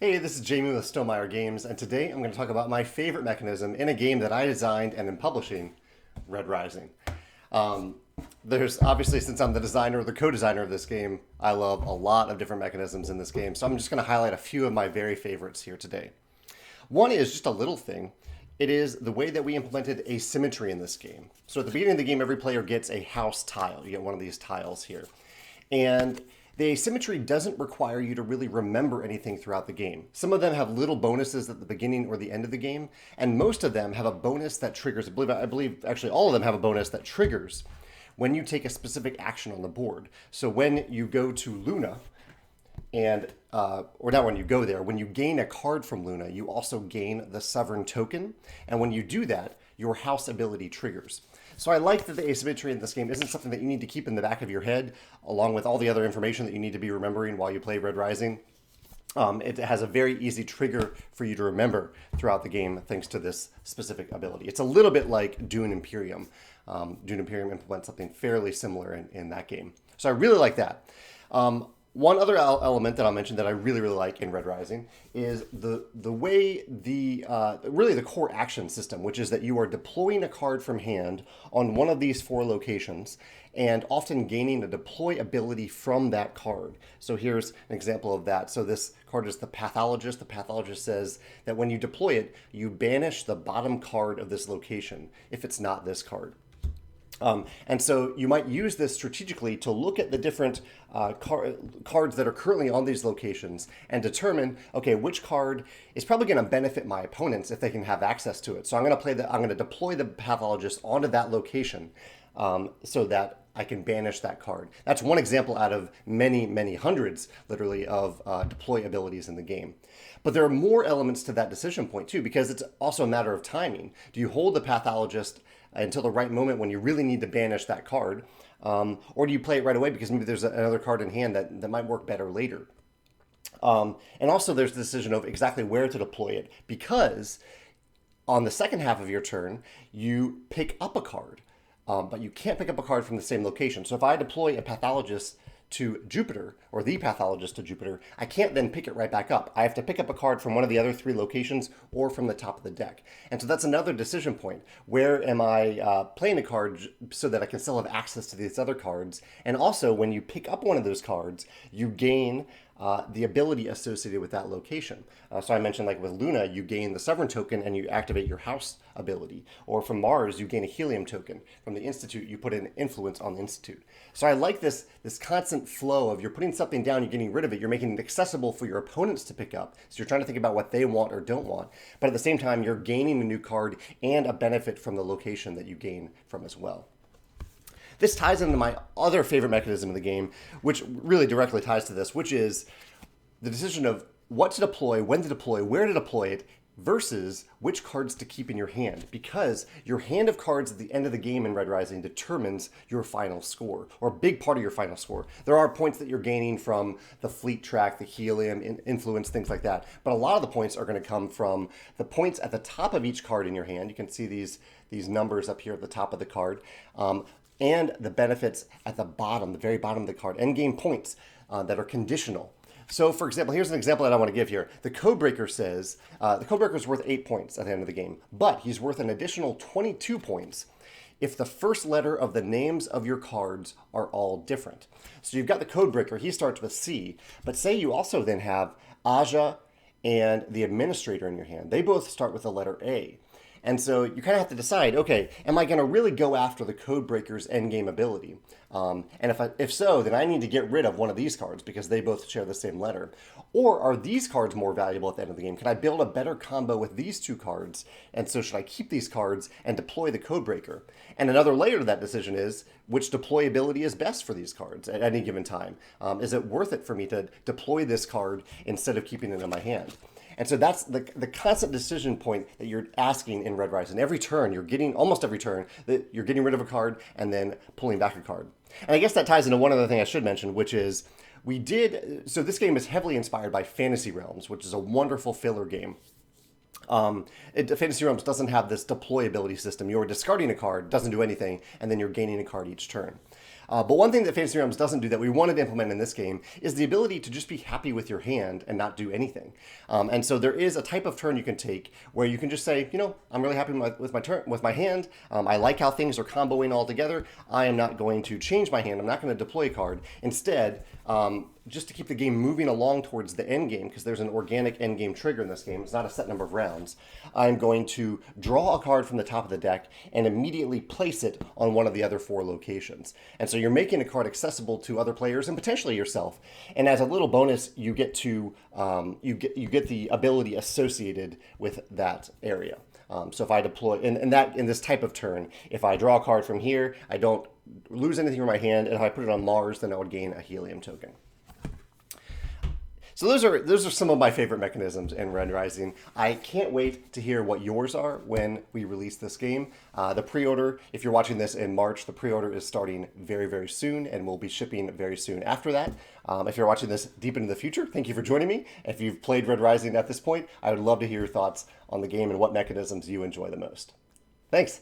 Hey, this is Jamey with Stonemaier Games, and today I'm going to talk about my favorite mechanism in a game that I designed and am publishing, Red Rising. Um, there's obviously, since I'm the designer or the co-designer of this game, I love a lot of different mechanisms in this game, so I'm just going to highlight a few of my very favorites here today. One is just a little thing. It is the way that we implemented asymmetry in this game. So at the beginning of the game, every player gets a house tile. You get one of these tiles here. And the asymmetry doesn't require you to really remember anything throughout the game. Some of them have little bonuses at the beginning or the end of the game, and most of them have a bonus that triggers, I believe actually all of them have a bonus that triggers when you take a specific action on the board. So when you go to Luna, and or not when you go there, when you gain a card from Luna, you also gain the Sovereign token, and when you do that, your house ability triggers. So I like that the asymmetry in this game isn't something that you need to keep in the back of your head, along with all the other information that you need to be remembering while you play Red Rising. It has a very easy trigger for you to remember throughout the game thanks to this specific ability. It's a little bit like Dune Imperium. Dune Imperium implements something fairly similar in that game. So I really like that. One other element that I'll mention that I really like in Red Rising is the way really the core action system, which is that you are deploying a card from hand on one of these four locations and often gaining a deploy ability from that card. So here's an example of that. So this card is the Pathologist. The Pathologist says that when you deploy it, you banish the bottom card of this location if it's not this card. And so you might use this strategically to look at the different cards that are currently on these locations and determine, okay, which card is probably going to benefit my opponents if they can have access to it. So I'm going to deploy the Pathologist onto that location so that I can banish that card. That's one example out of many hundreds, literally, of deploy abilities in the game. But there are more elements to that decision point too, because it's also a matter of timing. Do you hold the Pathologist until the right moment when you really need to banish that card? Or do you play it right away because maybe there's another card in hand that might work better later? And also there's the decision of exactly where to deploy it, because on the second half of your turn, you pick up a card. But you can't pick up a card from the same location. So if I deploy a Pathologist to Jupiter, or the Pathologist to Jupiter, I can't then pick it right back up. I have to pick up a card from one of the other three locations or from the top of the deck. And so that's another decision point. Where am I playing a card so that I can still have access to these other cards? And also, when you pick up one of those cards, you gain the ability associated with that location. So I mentioned, like with Luna, you gain the Sovereign token and you activate your house ability. Or from Mars, you gain a Helium token. From the Institute, you put an influence on the Institute. So I like this constant flow of you're putting something down, you're getting rid of it, you're making it accessible for your opponents to pick up. So you're trying to think about what they want or don't want. But at the same time, you're gaining a new card and a benefit from the location that you gain from as well. This ties into my other favorite mechanism in the game, which really directly ties to this, which is the decision of what to deploy, when to deploy, where to deploy it, versus which cards to keep in your hand, because your hand of cards at the end of the game in Red Rising determines your final score, or a big part of your final score. There are points that you're gaining from the fleet track, the helium, influence, things like that, but a lot of the points are going to come from the points at the top of each card in your hand. You can see these numbers up here at the top of the card, and the benefits at the bottom, the very bottom of the card, end game points that are conditional. So, for example, here's an example that I want to give here. The Codebreaker says the Codebreaker is worth 8 points at the end of the game, but he's worth an additional 22 points if the first letter of the names of your cards are all different. So you've got the Codebreaker, he starts with C, but say you also then have Aja and the Administrator in your hand. They both start with the letter A. And so you kind of have to decide, okay, am I going to really go after the Codebreaker's endgame ability? And if so, then I need to get rid of one of these cards because they both share the same letter. Or are these cards more valuable at the end of the game? Can I build a better combo with these two cards? And so should I keep these cards and deploy the Codebreaker? And another layer to that decision is, which deployability is best for these cards at any given time? Is it worth it for me to deploy this card instead of keeping it in my hand? And so that's the constant decision point that you're asking in Red Rising. Every turn, almost every turn, that you're getting rid of a card and then pulling back a card. And I guess that ties into one other thing I should mention, which is so this game is heavily inspired by Fantasy Realms, which is a wonderful filler game. Fantasy Realms doesn't have this deployability system. You're discarding a card, doesn't do anything, and then you're gaining a card each turn. But one thing that Fantasy Realms doesn't do that we wanted to implement in this game is the ability to just be happy with your hand and not do anything. And so there is a type of turn you can take where you can just say, you know, I'm really happy with my hand. I like how things are comboing all together. I am not going to change my hand. I'm not going to deploy a card. Instead, just to keep the game moving along towards the end game, because there's an organic end game trigger in this game, it's not a set number of rounds, I'm going to draw a card from the top of the deck and immediately place it on one of the other 4 locations. And so you're making a card accessible to other players and potentially yourself. And as a little bonus, you get to you get the ability associated with that area. So if I deploy in this type of turn, if I draw a card from here, I don't lose anything from my hand, and if I put it on Mars, then I would gain a helium token. So those are some of my favorite mechanisms in Red Rising. I can't wait to hear what yours are when we release this game. The pre-order, if you're watching this in March, the pre-order is starting very, very soon, and will be shipping very soon after that. If you're watching this deep into the future, thank you for joining me. If you've played Red Rising at this point, I would love to hear your thoughts on the game and what mechanisms you enjoy the most. Thanks.